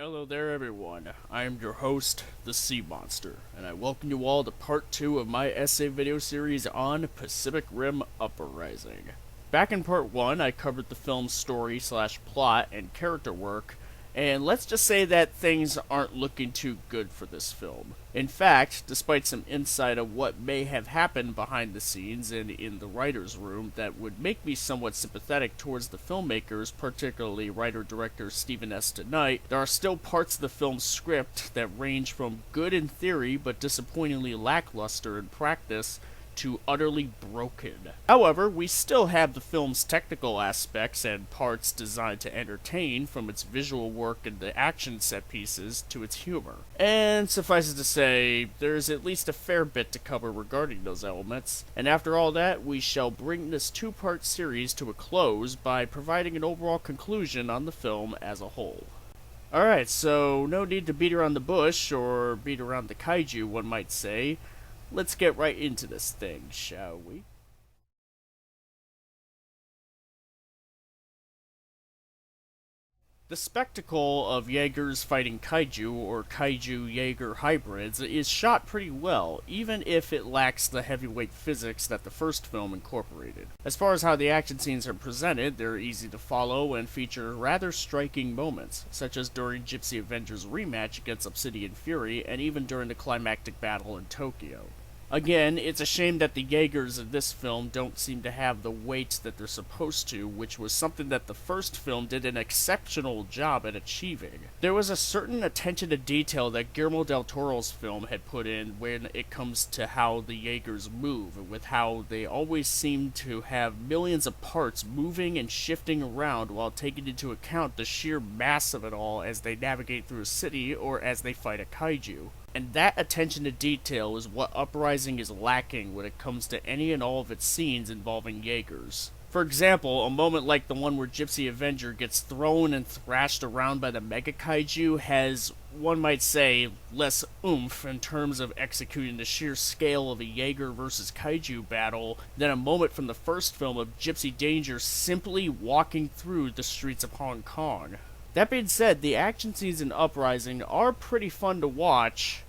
Hello there, everyone. I am your host, the Sea Monster, and I welcome you all to part 2 of my essay video series on Pacific Rim Uprising. Back in part 1, I covered the film's story / plot and character work, and let's just say that things aren't looking too good for this film. In fact, despite some insight of what may have happened behind the scenes and in the writer's room that would make me somewhat sympathetic towards the filmmakers, particularly writer-director Stephen S. DeKnight, there are still parts of the film's script that range from good in theory but disappointingly lackluster in practice to utterly broken. However, we still have the film's technical aspects and parts designed to entertain, from its visual work and the action set pieces to its humor. And suffice it to say, there's at least a fair bit to cover regarding those elements, and after all that, we shall bring this two-part series to a close by providing an overall conclusion on the film as a whole. Alright, so no need to beat around the bush, or beat around the kaiju, one might say. Let's get right into this thing, shall we? The spectacle of Jaegers fighting Kaiju, or Kaiju-Jaeger hybrids, is shot pretty well, even if it lacks the heavyweight physics that the first film incorporated. As far as how the action scenes are presented, they're easy to follow and feature rather striking moments, such as during Gypsy Avenger's rematch against Obsidian Fury, and even during the climactic battle in Tokyo. Again, it's a shame that the Jaegers of this film don't seem to have the weight that they're supposed to, which was something that the first film did an exceptional job at achieving. There was a certain attention to detail that Guillermo del Toro's film had put in when it comes to how the Jaegers move, with how they always seem to have millions of parts moving and shifting around while taking into account the sheer mass of it all as they navigate through a city or as they fight a kaiju. And that attention to detail is what Uprising is lacking when it comes to any and all of its scenes involving Jaegers. For example, a moment like the one where Gypsy Avenger gets thrown and thrashed around by the Mega Kaiju has, one might say, less oomph in terms of executing the sheer scale of a Jaeger versus Kaiju battle than a moment from the first film of Gypsy Danger simply walking through the streets of Hong Kong. That being said, the action scenes in Uprising are pretty fun to watch,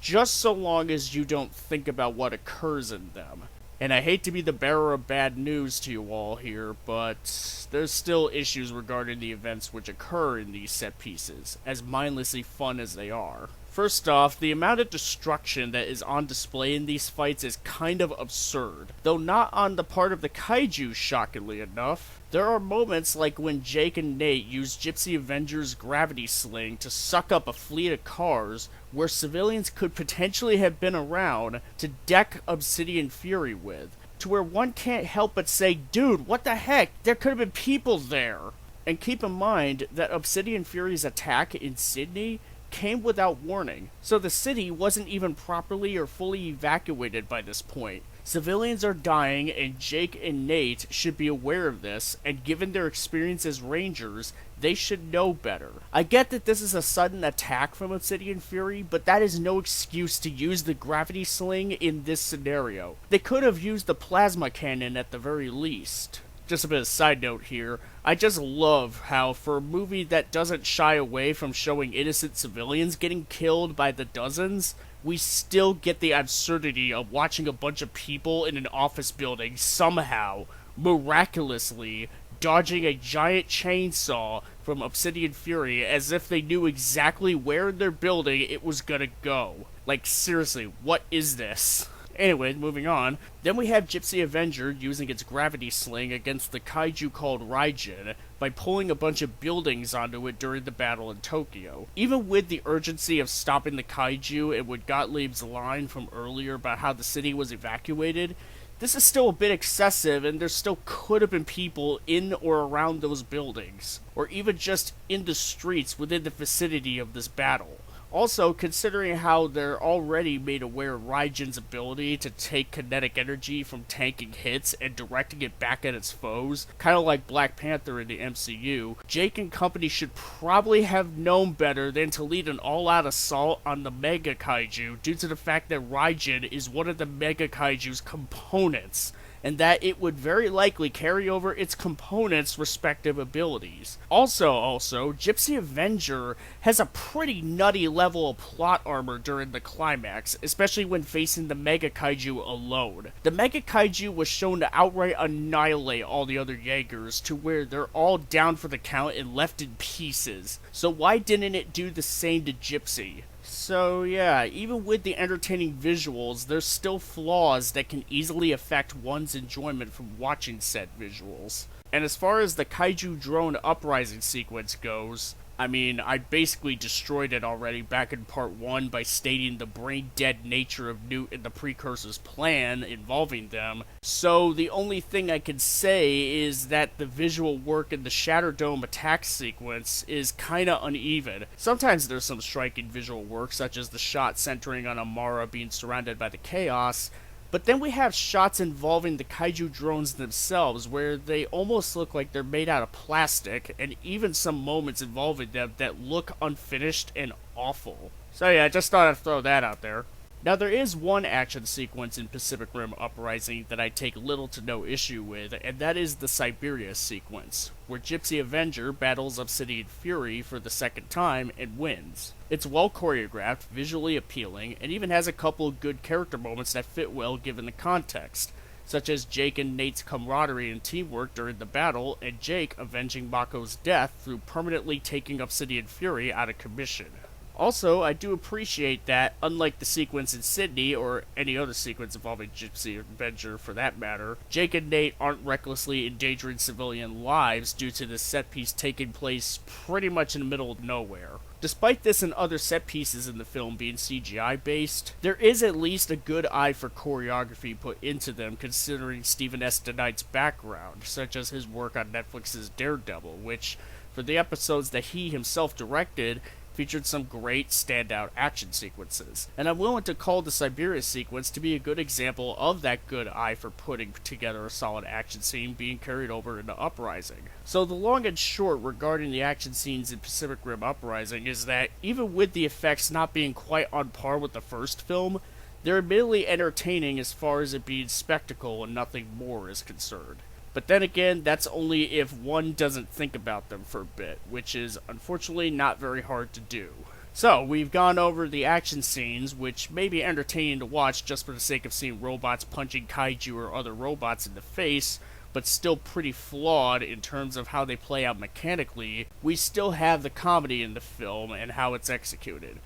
just so long as you don't think about what occurs in them. And I hate to be the bearer of bad news to you all here, but there's still issues regarding the events which occur in these set pieces, as mindlessly fun as they are. First off, the amount of destruction that is on display in these fights is kind of absurd, though not on the part of the kaiju, shockingly enough. There are moments like when Jake and Nate use Gypsy Avenger's gravity sling to suck up a fleet of cars where civilians could potentially have been around to deck Obsidian Fury with, to where one can't help but say, dude, what the heck, there could have been people there. And keep in mind that Obsidian Fury's attack in Sydney came without warning, so the city wasn't even properly or fully evacuated by this point. Civilians are dying, and Jake and Nate should be aware of this, and given their experience as rangers, they should know better. I get that this is a sudden attack from Obsidian Fury, but that is no excuse to use the gravity sling in this scenario. They could have used the plasma cannon at the very least. Just a bit of side note here, I just love how, for a movie that doesn't shy away from showing innocent civilians getting killed by the dozens, we still get the absurdity of watching a bunch of people in an office building somehow, miraculously, dodging a giant chainsaw from Obsidian Fury as if they knew exactly where in their building it was gonna go. Like, seriously, what is this? Anyway, moving on. Then we have Gypsy Avenger using its gravity sling against the kaiju called Raijin by pulling a bunch of buildings onto it during the battle in Tokyo. Even with the urgency of stopping the kaiju and with Gottlieb's line from earlier about how the city was evacuated, this is still a bit excessive, and there still could have been people in or around those buildings, or even just in the streets within the vicinity of this battle. Also, considering how they're already made aware of Raijin's ability to take kinetic energy from tanking hits and directing it back at its foes, kind of like Black Panther in the MCU, Jake and company should probably have known better than to lead an all-out assault on the Mega Kaiju due to the fact that Raijin is one of the Mega Kaiju's components, and that it would very likely carry over its components' respective abilities. Also, Gypsy Avenger has a pretty nutty level of plot armor during the climax, especially when facing the Mega Kaiju alone. The Mega Kaiju was shown to outright annihilate all the other Jaegers to where they're all down for the count and left in pieces. So why didn't it do the same to Gypsy? So yeah, even with the entertaining visuals, there's still flaws that can easily affect one's enjoyment from watching said visuals. And as far as the Kaiju drone Uprising sequence goes, I mean, I basically destroyed it already back in part 1 by stating the brain-dead nature of Newt and the Precursor's plan involving them, so the only thing I can say is that the visual work in the Shatter Dome attack sequence is kinda uneven. Sometimes there's some striking visual work, such as the shot centering on Amara being surrounded by the chaos, but then we have shots involving the Kaiju drones themselves where they almost look like they're made out of plastic, and even some moments involving them that look unfinished and awful. So yeah, I just thought I'd throw that out there. Now there is one action sequence in Pacific Rim Uprising that I take little to no issue with, and that is the Siberia sequence, where Gypsy Avenger battles Obsidian Fury for the second time and wins. It's well choreographed, visually appealing, and even has a couple of good character moments that fit well given the context, such as Jake and Nate's camaraderie and teamwork during the battle, and Jake avenging Mako's death through permanently taking Obsidian Fury out of commission. Also, I do appreciate that, unlike the sequence in Sydney, or any other sequence involving Gypsy Avenger for that matter, Jake and Nate aren't recklessly endangering civilian lives due to this set piece taking place pretty much in the middle of nowhere. Despite this and other set pieces in the film being CGI based, there is at least a good eye for choreography put into them considering Stephen S. DeKnight's background, such as his work on Netflix's Daredevil, which, for the episodes that he himself directed, featured some great standout action sequences. And I'm willing to call the Siberia sequence to be a good example of that good eye for putting together a solid action scene being carried over into Uprising. So the long and short regarding the action scenes in Pacific Rim Uprising is that even with the effects not being quite on par with the first film, they're admittedly entertaining as far as it being spectacle and nothing more is concerned. But then again, that's only if one doesn't think about them for a bit, which is unfortunately not very hard to do. So, we've gone over the action scenes, which may be entertaining to watch just for the sake of seeing robots punching kaiju or other robots in the face, but still pretty flawed in terms of how they play out mechanically. We still have the comedy in the film and how it's executed.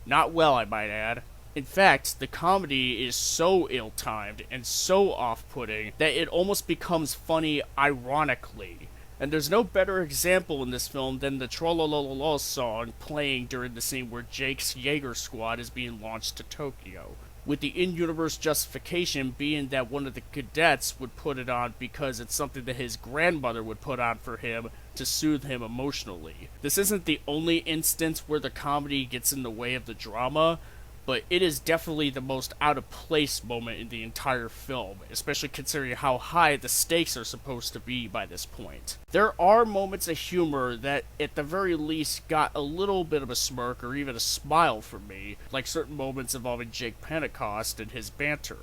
Not well, I might add. In fact, the comedy is so ill-timed and so off-putting that it almost becomes funny ironically. And there's no better example in this film than the Trollololol song playing during the scene where Jake's Jaeger squad is being launched to Tokyo, with the in-universe justification being that one of the cadets would put it on because it's something that his grandmother would put on for him to soothe him emotionally. This isn't the only instance where the comedy gets in the way of the drama, but it is definitely the most out-of-place moment in the entire film, especially considering how high the stakes are supposed to be by this point. There are moments of humor that, at the very least, got a little bit of a smirk or even a smile from me, like certain moments involving Jake Pentecost and his banter,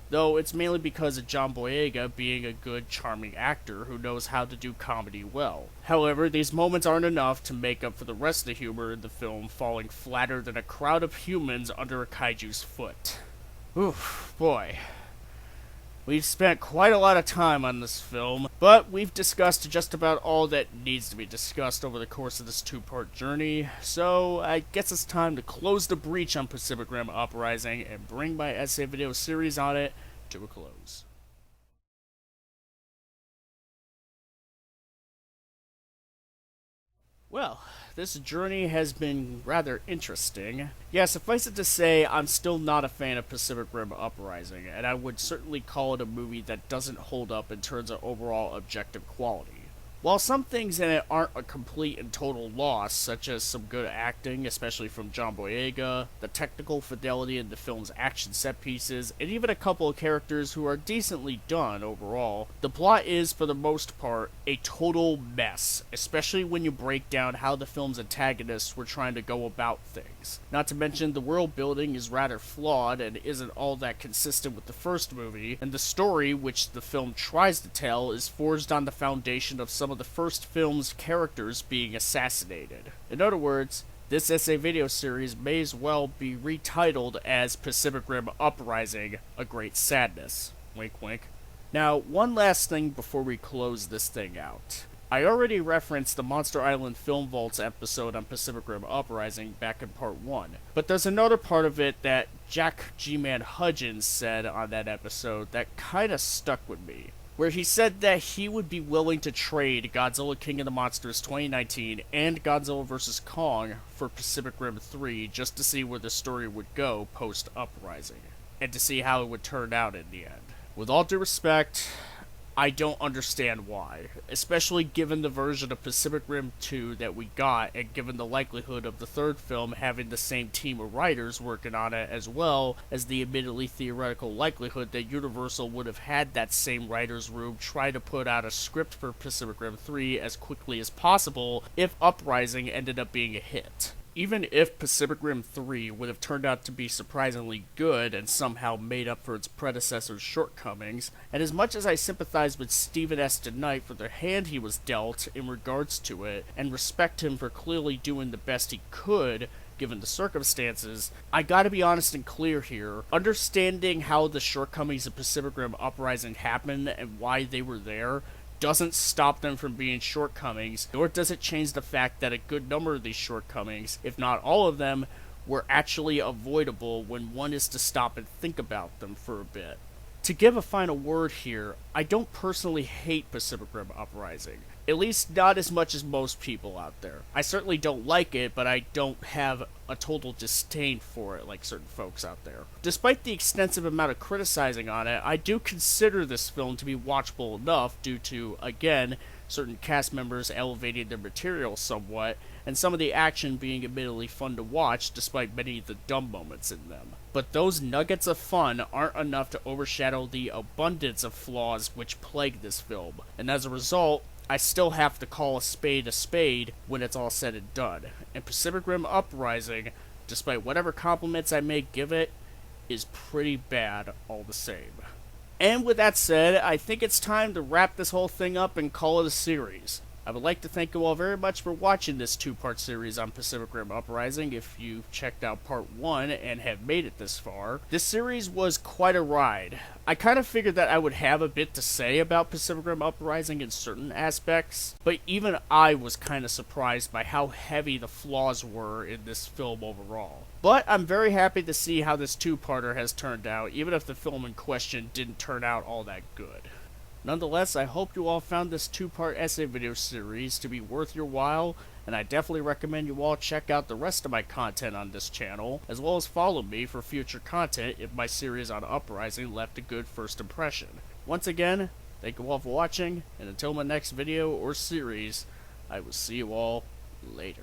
though it's mainly because of John Boyega being a good, charming actor who knows how to do comedy well. However, these moments aren't enough to make up for the rest of the humor in the film falling flatter than a crowd of humans under a kaiju's foot. Oof, boy. We've spent quite a lot of time on this film, but we've discussed just about all that needs to be discussed over the course of this two-part journey, so I guess it's time to close the breach on Pacific Rim Uprising and bring my essay video series on it to a close. Well, this journey has been rather interesting. Yeah, suffice it to say, I'm still not a fan of Pacific Rim Uprising, and I would certainly call it a movie that doesn't hold up in terms of overall objective quality. While some things in it aren't a complete and total loss, such as some good acting, especially from John Boyega, the technical fidelity in the film's action set pieces, and even a couple of characters who are decently done overall, the plot is, for the most part, a total mess, especially when you break down how the film's antagonists were trying to go about things. Not to mention, the world building is rather flawed and isn't all that consistent with the first movie, and the story, which the film tries to tell, is forged on the foundation of some of the first film's characters being assassinated. In other words, this essay video series may as well be retitled as Pacific Rim Uprising, A Great Sadness. Wink wink. Now, one last thing before we close this thing out. I already referenced the Monster Island Film Vaults episode on Pacific Rim Uprising back in part 1, but there's another part of it that Jack G-Man Hudgens said on that episode that kinda stuck with me, where he said that he would be willing to trade Godzilla King of the Monsters 2019 and Godzilla vs. Kong for Pacific Rim 3 just to see where the story would go post-Uprising, and to see how it would turn out in the end. With all due respect, I don't understand why, especially given the version of Pacific Rim 2 that we got, and given the likelihood of the third film having the same team of writers working on it, as well as the admittedly theoretical likelihood that Universal would have had that same writer's room try to put out a script for Pacific Rim 3 as quickly as possible if Uprising ended up being a hit. Even if Pacific Rim 3 would have turned out to be surprisingly good and somehow made up for its predecessor's shortcomings, and as much as I sympathize with Stephen S. DeKnight for the hand he was dealt in regards to it, and respect him for clearly doing the best he could, given the circumstances, I gotta be honest and clear here. Understanding how the shortcomings of Pacific Rim Uprising happened and why they were there doesn't stop them from being shortcomings, nor does it change the fact that a good number of these shortcomings, if not all of them, were actually avoidable when one is to stop and think about them for a bit. To give a final word here, I don't personally hate Pacific Rim Uprising. At least not as much as most people out there. I certainly don't like it, but I don't have a total disdain for it like certain folks out there. Despite the extensive amount of criticizing on it, I do consider this film to be watchable enough due to, again, certain cast members elevating their material somewhat, and some of the action being admittedly fun to watch despite many of the dumb moments in them. But those nuggets of fun aren't enough to overshadow the abundance of flaws which plague this film, and as a result, I still have to call a spade when it's all said and done. And Pacific Rim Uprising, despite whatever compliments I may give it, is pretty bad all the same. And with that said, I think it's time to wrap this whole thing up and call it a series. I would like to thank you all very much for watching this two-part series on Pacific Rim Uprising if you've checked out part 1 and have made it this far. This series was quite a ride. I kind of figured that I would have a bit to say about Pacific Rim Uprising in certain aspects, but even I was kind of surprised by how heavy the flaws were in this film overall. But I'm very happy to see how this two-parter has turned out, even if the film in question didn't turn out all that good. Nonetheless, I hope you all found this two-part essay video series to be worth your while, and I definitely recommend you all check out the rest of my content on this channel, as well as follow me for future content if my series on Uprising left a good first impression. Once again, thank you all for watching, and until my next video or series, I will see you all later.